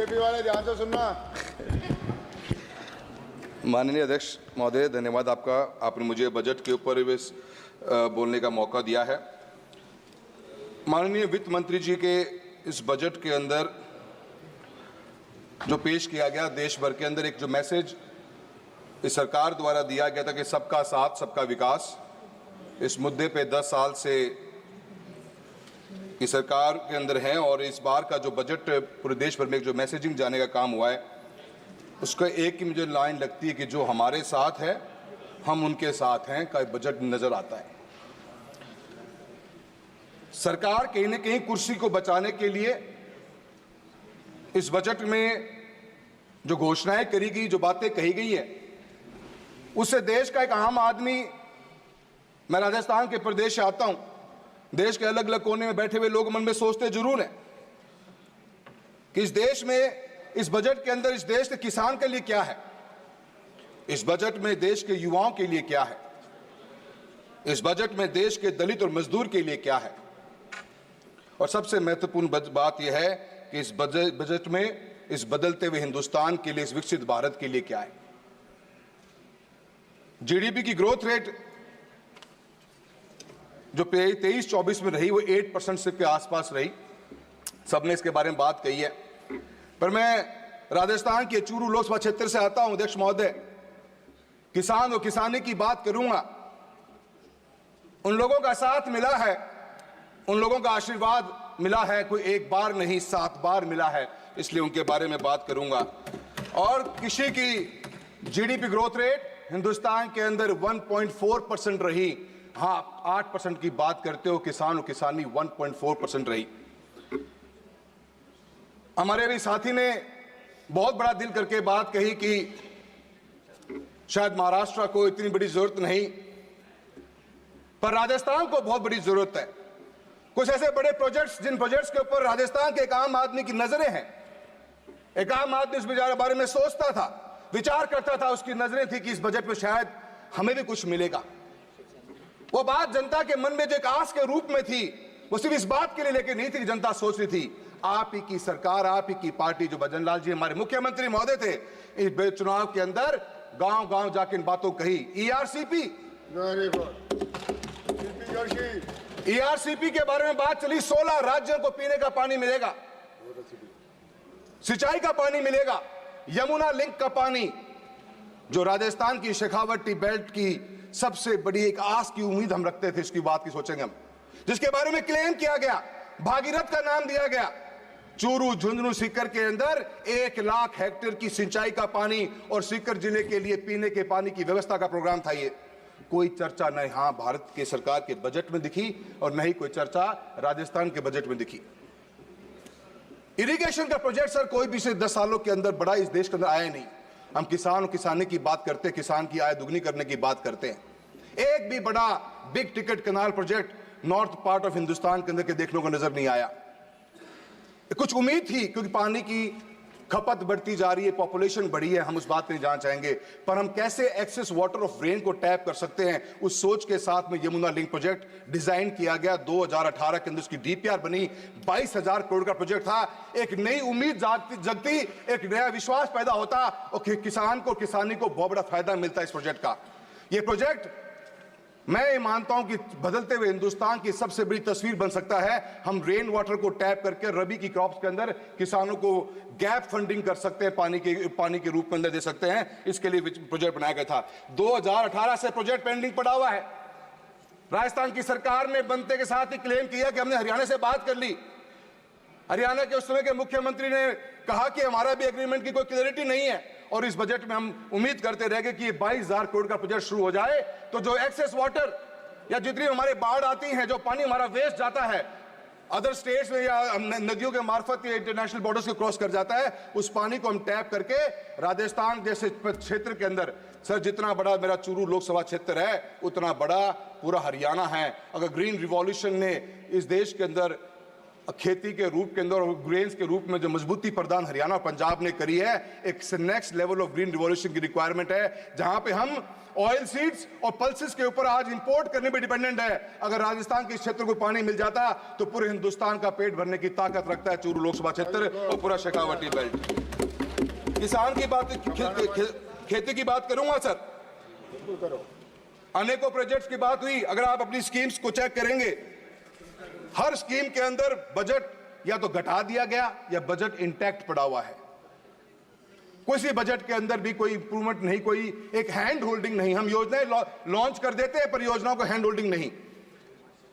BJP वाले ध्यान से सुनना। माननीय अध्यक्ष महोदय, धन्यवाद आपका। आपने मुझे बजट के ऊपर बोलने का मौका दिया है। माननीय वित्त मंत्री जी के इस बजट के अंदर जो पेश किया गया, देश भर के अंदर एक जो मैसेज इस सरकार द्वारा दिया गया था कि सबका साथ सबका विकास, इस मुद्दे पे 10 साल से इस सरकार के अंदर है और इस बार का जो बजट पूरे देश भर में जो मैसेजिंग जाने का काम हुआ है, उसका एक ही मुझे लाइन लगती है कि जो हमारे साथ है हम उनके साथ हैं का बजट नजर आता है। सरकार कहीं न कहीं कुर्सी को बचाने के लिए इस बजट में जो घोषणाएं करी गई, जो बातें कही गई है, उससे देश का एक आम आदमी, मैं राजस्थान के प्रदेश से आता हूं, देश के अलग अलग कोने में बैठे हुए लोग मन में सोचते जरूर हैं कि इस देश में, इस बजट के अंदर इस देश के किसान के लिए क्या है, इस बजट में देश के युवाओं के लिए क्या है, इस बजट में देश के दलित और मजदूर के लिए क्या है, और सबसे महत्वपूर्ण बात यह है कि इस बजट में इस बदलते हुए हिंदुस्तान के लिए, इस विकसित भारत के लिए क्या है। जीडीपी की ग्रोथ रेट जो 23-24 में रही वो 8% के आसपास रही। सबने इसके बारे में बात कही है, पर मैं राजस्थान के चूरू लोकसभा क्षेत्र से आता हूं अध्यक्ष महोदय। किसान और किसानी की बात करूंगा, उन लोगों का साथ मिला है, उन लोगों का आशीर्वाद मिला है, कोई एक बार नहीं 7 बार मिला है, इसलिए उनके बारे में बात करूंगा। और कृषि की जीडीपी ग्रोथ रेट हिंदुस्तान के अंदर 1.4% रही। हाँ, 8% की बात करते हो, किसान और किसानी 1.4% रही। हमारे भी साथी ने बहुत बड़ा दिल करके बात कही कि शायद महाराष्ट्र को इतनी बड़ी जरूरत नहीं, पर राजस्थान को बहुत बड़ी जरूरत है। कुछ ऐसे बड़े प्रोजेक्ट्स, जिन प्रोजेक्ट्स के ऊपर राजस्थान के एक आम आदमी की नजरें हैं, एक आम आदमी इस बारे में सोचता था, विचार करता था, उसकी नजरें थी कि इस बजट में शायद हमें भी कुछ मिलेगा। वो बात जनता के मन में जो एक आस के रूप में थी, वो सिर्फ इस बात के लिए लेके नहीं थी कि जनता सोच रही थी आप ही की सरकार, आप ही की पार्टी, जो भजन लाल जी हमारे मुख्यमंत्री महोदय थे, इस चुनाव के अंदर गांव गांव जाके इन बातों कही। ईआरसीपी के बारे में बात चली। 16 राज्यों को पीने का पानी मिलेगा, सिंचाई का पानी मिलेगा, यमुना लिंक का पानी, जो राजस्थान की शेखावटी बेल्ट की सबसे बड़ी एक आस की उम्मीद हम रखते थे, इसकी बात की सोचेंगे हम, जिसके बारे में क्लेम किया गया, भागीरथ का नाम दिया गया। चूरू, झुंझुनू, सीकर के अंदर 1 लाख हेक्टेयर की सिंचाई का पानी और सीकर जिले के लिए पीने के पानी की व्यवस्था का प्रोग्राम था। ये कोई चर्चा न यहां भारत के सरकार के बजट में दिखी और न ही कोई चर्चा राजस्थान के बजट में दिखी। इरिगेशन का प्रोजेक्ट सर कोई भी से 10 सालों के अंदर बड़ा इस देश के अंदर आया नहीं। हम किसान और किसानी की बात करते हैं, किसान की आय दुगनी करने की बात करते हैं। एक भी बड़ा big ticket canal project north part of Hindustan के अंदर के देखने को नजर नहीं आया। कुछ उम्मीद थी क्योंकि पानी की खपत बढ़ती जा रही है, पॉपुलेशन बढ़ी है, हम उस बात पे जानना चाहेंगे, पर हम कैसे एक्सेस वाटर ऑफ रेन को टैप कर सकते हैं, उस सोच के साथ में यमुना लिंक प्रोजेक्ट डिजाइन किया गया। 2018 के अंदर उसकी डीपीआर बनी, 22,000 करोड़ का प्रोजेक्ट था। एक नई उम्मीद जगती, एक नया विश्वास पैदा होता और किसान को, किसानी को बहुत बड़ा फायदा मिलता है इस प्रोजेक्ट का। यह प्रोजेक्ट मैं मानता हूं कि बदलते हुए हिंदुस्तान की सबसे बड़ी तस्वीर बन सकता है। हम रेन वाटर को टैप करके रबी की क्रॉप्स के अंदर किसानों को गैप फंडिंग कर सकते हैं, पानी के रूप में अंदर दे सकते हैं। इसके लिए प्रोजेक्ट बनाया गया था। 2018 से प्रोजेक्ट पेंडिंग पड़ा हुआ है। राजस्थान की सरकार ने बनते के साथ ही क्लेम किया कि हमने हरियाणा से बात कर ली। हरियाणा के उस समय के मुख्यमंत्री ने कहा कि हमारा भी एग्रीमेंट की कोई क्लियरिटी नहीं है, और इस बजट में हम उम्मीद करते रह गए कि ये 22,000 करोड़ का प्रोजेक्ट शुरू हो जाए, तो जो एक्सेस वाटर या जितनी हमारे बाढ़ आती हैं, जो पानी हमारा वेस्ट जाता है अदर स्टेट्स में या नदियों के मार्फत या इंटरनेशनल बॉर्डर्स को क्रॉस कर जाता है, उस पानी को हम टैप करके राजस्थान जैसे क्षेत्र के अंदर, सर जितना बड़ा मेरा चूरू लोकसभा क्षेत्र है उतना बड़ा पूरा हरियाणा है। अगर ग्रीन रिवॉल्यूशन ने इस देश के अंदर खेती के रूप के अंदर और ग्रेन्स के रूप में जो मजबूती प्रदान हरियाणा और पंजाब ने करी है, एक next level of green revolution की रिक्वायरमेंट है, जहां पे हम ऑयल सीड्स और पल्सेस के ऊपर आज इंपोर्ट करने पे डिपेंडेंट है। अगर राजस्थान के क्षेत्र को पानी मिल जाता तो पूरे हिंदुस्तान का पेट भरने की ताकत रखता है चूरू लोकसभा क्षेत्र और पूरा शेखावटी बेल्ट। किसान की बात, खेती की बात करूंगा सर, अनेकों प्रोजेक्ट्स की बात हुई। अगर आप अपनी स्कीम्स को चेक करेंगे, हर स्कीम के अंदर बजट या तो घटा दिया गया या बजट इंटैक्ट पड़ा हुआ है। किसी बजट के अंदर भी कोई इंप्रूवमेंट नहीं, कोई एक हैंड होल्डिंग नहीं। हम योजनाएं लॉन्च कर देते हैं, परियोजनाओं को हैंड होल्डिंग नहीं।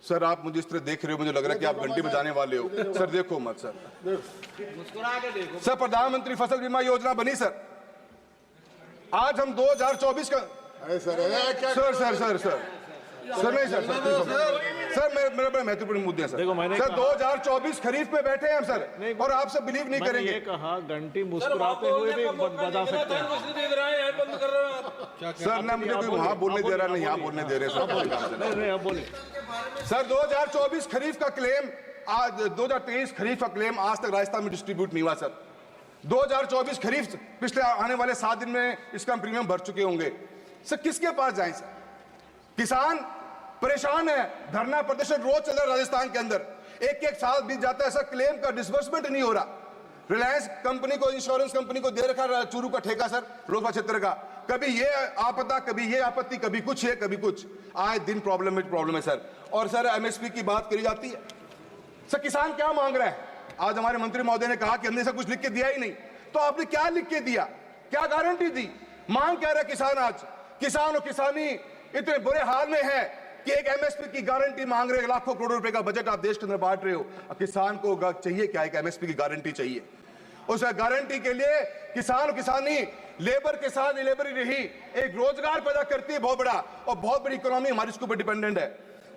सर आप मुझे इस तरह देख रहे हो, मुझे लग रहा है कि आप घंटी बजाने वाले हो। सर देखो मत सर, मुस्कुरा के देखो। सर प्रधानमंत्री फसल बीमा योजना बनी सर, आज हम 2024 का सर नहीं सर मेरे बड़े महत्वपूर्ण मुद्दे हैं सर 2024 खरीफ में बैठे हैं हम सर, और आप सब बिलीव नहीं करेंगे। ये कहा घंटी मुस्कुराते हुए भी बजा सकते हैं सर, ना मुझे कोई वहां बोलने दे रहा, नहीं यहाँ बोलने दे रहे सर। बोलिए सर 2024 खरीफ का क्लेम आज 2023 खरीफ का क्लेम आज तक राजस्थान में डिस्ट्रीब्यूट नहीं हुआ सर। 2024 खरीफ पिछले आने वाले 7 दिन में इसका प्रीमियम भर चुके होंगे सर। किसके पास जाएं सर? किसान परेशान है, धरना प्रदर्शन रोज चल रहा है राजस्थान के अंदर। एक साल बीत जाता है सर, क्लेम का डिसबर्समेंट नहीं हो रहा। रिलायंस कंपनी को, इंश्योरेंस कंपनी को दे रखा चूरू का ठेका सर, लोकसभा क्षेत्र का। कभी ये आपदा, कभी ये आपत्ति, कभी कुछ है कभी कुछ, आए दिन प्रॉब्लम है सर। और सर एमएसपी की बात करी जाती है सर, किसान क्या मांग रहा है? आज हमारे मंत्री महोदय ने कहा कि हमने सब कुछ लिख के दिया ही नहीं। तो आपने क्या लिख के दिया, क्या गारंटी दी? मांग क्या रहा है किसान? आज किसान और किसानी इतने बुरे हाल में है कि एक एमएसपी की गारंटी मांग रहे हैं। लाखों करोड़ों रुपए का बजट आप देश के अंदर बांट रहे हो, किसान को चाहिए क्या? एक एमएसपी की गारंटी चाहिए। उस गारंटी के लिए किसान और किसानी लेबर के साथ लेबर ही रही, एक रोजगार पैदा करती है बहुत बड़ा, और बहुत बड़ी इकोनॉमी हमारी इसके ऊपर डिपेंडेंट है।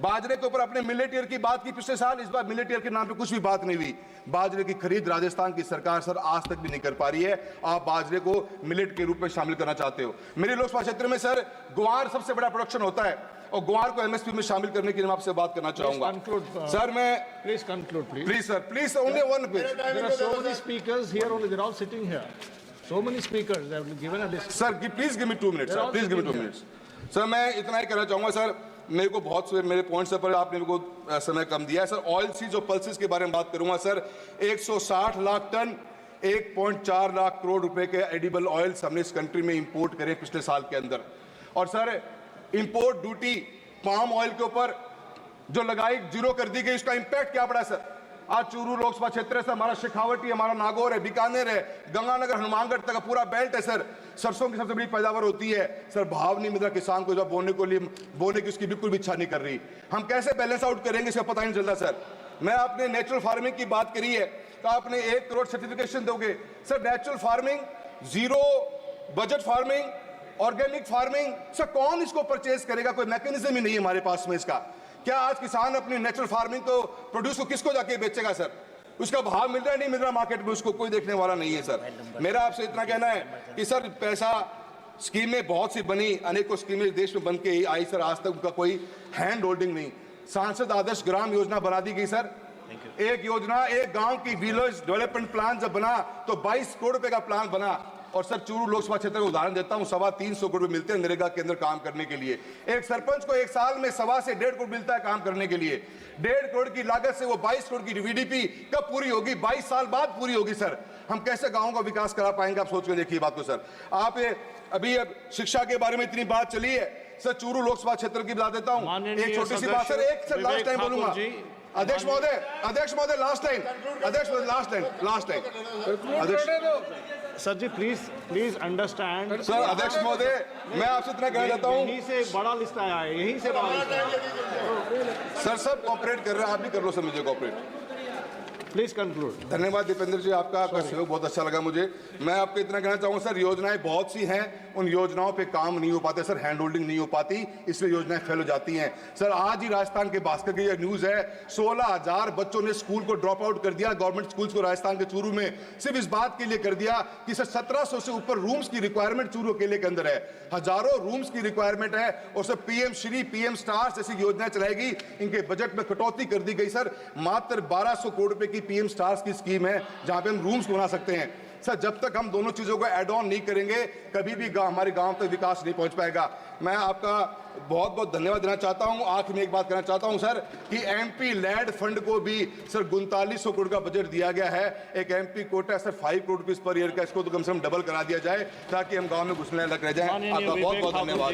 बाजरे के ऊपर अपने मिलेट ईयर की बात की पिछले साल, इस बार मिलेट ईयर के नाम पे कुछ भी बात नहीं हुई। बाजरे की खरीद राजस्थान की सरकार सर आज तक भी नहीं कर पा रही है। आप बाजरे को मिलेट के रूप में शामिल करना चाहते हो। मेरे लोकसभा क्षेत्र में सर ग्वार सबसे बड़ा प्रोडक्शन होता है, और ग्वार को एमएसपी में शामिल करने के लिए मैं आपसे बात करना चाहूंगा सर। मैं please conclude please sir, please only one page. There are so many speakers here only, they're all sitting here. So many speakers, they have given a list. Sir please give me 2 minutes sir, please give me 2 minutes sir. मैं इतना ही कहना चाहूंगा sir, मेरे को बहुत से मेरे points पर आपने मेरे को समय कम दिया है सर। ऑयल सीड्स और पल्सेस के बारे में बात करूंगा सर। 160 लाख टन 1.4 लाख करोड़ रुपए के एडिबल ऑयल्स हमने इस कंट्री में इंपोर्ट करे पिछले साल के अंदर। और sir import duty palm oil के ऊपर जो लगाई, जीरो कर दी गई, उसका इंपैक्ट क्या पड़ा सर? आज चूरू लोकसभा क्षेत्र से हमारा शेखावटी, हमारा नागौर है, बीकानेर है, गंगानगर, हनुमानगढ़ तक का पूरा बेल्ट है सर। सरसों की सबसे बड़ी पैदावार होती है सर। भाव नहीं मिल रहा किसान को, जब बोने की उसकी बिल्कुल भी इच्छा नहीं कर रही। हम कैसे बैलेंस आउट करेंगे इसका पता ही नहीं चलता सर। मैं आपने नेचुरल फार्मिंग की बात करी है, तो आपने 1 करोड़ सर्टिफिकेशन दोगे sir. Natural farming, zero budget farming, organic farming, sir कौन इसको परचेज करेगा? कोई मैकेनिज्म ही नहीं है हमारे पास में इसका। क्या आज किसान अपनी नेचुरल फार्मिंग को, प्रोड्यूस को किसको जाके बेचेगा सर? उसका भाव मिल रहा है नहीं मिल रहा मार्केट में, उसको कोई देखने वाला नहीं है सर। मेरा आपसे इतना कहना है कि सर पैसा स्कीमें बहुत सी बनी, अनेकों स्कीमें देश में बन के ही आई सर, आज तक उनका कोई हैंड होल्डिंग नहीं। सांसद आदर्श ग्राम योजना बना दी गई सर। एक योजना, एक गांव की विलेज डेवलपमेंट प्लान जब बना तो 22 करोड़ रुपए का प्लान बना। और सर चूरू लोकसभा क्षेत्र का उदाहरण देता हूं, 325 करोड़ मिलते हैं नरेगा के अंदर काम करने के लिए। एक सरपंच को एक साल में 1.25 से 1.5 करोड़ मिलता है काम करने के लिए। 1.5 करोड़ की लागत से वो 22 करोड़ की वीडीपी कब पूरी होगी? 22 साल बाद पूरी होगी सर। हम कैसे गाँव का विकास करा पाएंगे? आप सोच के देखिए बात को सर। आप अभी शिक्षा के बारे में इतनी बात चली है सर, चूरू लोकसभा क्षेत्र की बता देता हूँ एक छोटी सी बात सर। एक सर लास्ट टाइम बोलूंगा अध्यक्ष महोदय, लास्ट टाइम, अध्यक्ष महोदय लास्ट टाइम अध्यक्ष sir ji please understand sir. अध्यक्ष महोदय मैं आपसे इतना कहना चाहता हूँ, यहीं से बड़ा लिस्ट आया है, यहीं से बड़ा लिस्ट आया है। सर सब कोऑपरेट कर रहे हैं, आप भी कर लो सर मुझे कोऑपरेट। Please conclude. धन्यवाद दीपेंद्र जी, आपका सहयोग बहुत अच्छा लगा मुझे। मैं आपको इतना कहना चाहूंगा सर, योजनाएं बहुत सी हैं, उन योजनाओं पे काम नहीं हो पाते सर, हैंड होल्डिंग नहीं हो पाती, इसलिए योजनाएं फेल हो जाती हैं। सर आज ही राजस्थान के भास्कर की यह न्यूज है, 16,000 बच्चों ने स्कूल को ड्रॉप आउट कर दिया, गवर्नमेंट स्कूल्स को राजस्थान के चूरू में, सिर्फ इस बात के लिए कर दिया कि सर 1700 से ऊपर रूम्स की रिक्वायरमेंट चूरू अकेले के अंदर है, हजारों रूम्स की रिक्वायरमेंट है, और sir PM Shri, PM stars जैसी योजनाएं चलाएगी, इनके बजट में कटौती कर दी गई सर। मात्र 1200 करोड़ रुपए की पीएम स्टार्स की स्कीम है जहां पे हम रूम्स बना सकते हैं। सर जब तक हम दोनों चीजों को ऐड ऑन नहीं करेंगे, कभी भी हमारे गांव तक विकास नहीं पहुंच पाएगा। मैं आपका बहुत बहुत धन्यवाद देना चाहता हूं। आखिर में एक बात कहना चाहता हूं सर कि एमपी लैड फंड को भी सर 3900 करोड़ का बजट दिया गया है। एक एमपी कोटा है sir 5 crore rupees per year का, इसको तो कम से कम डबल करा दिया जाए ताकि हम गांव में घुसने लग रह जाए। आपका बहुत बहुत धन्यवाद।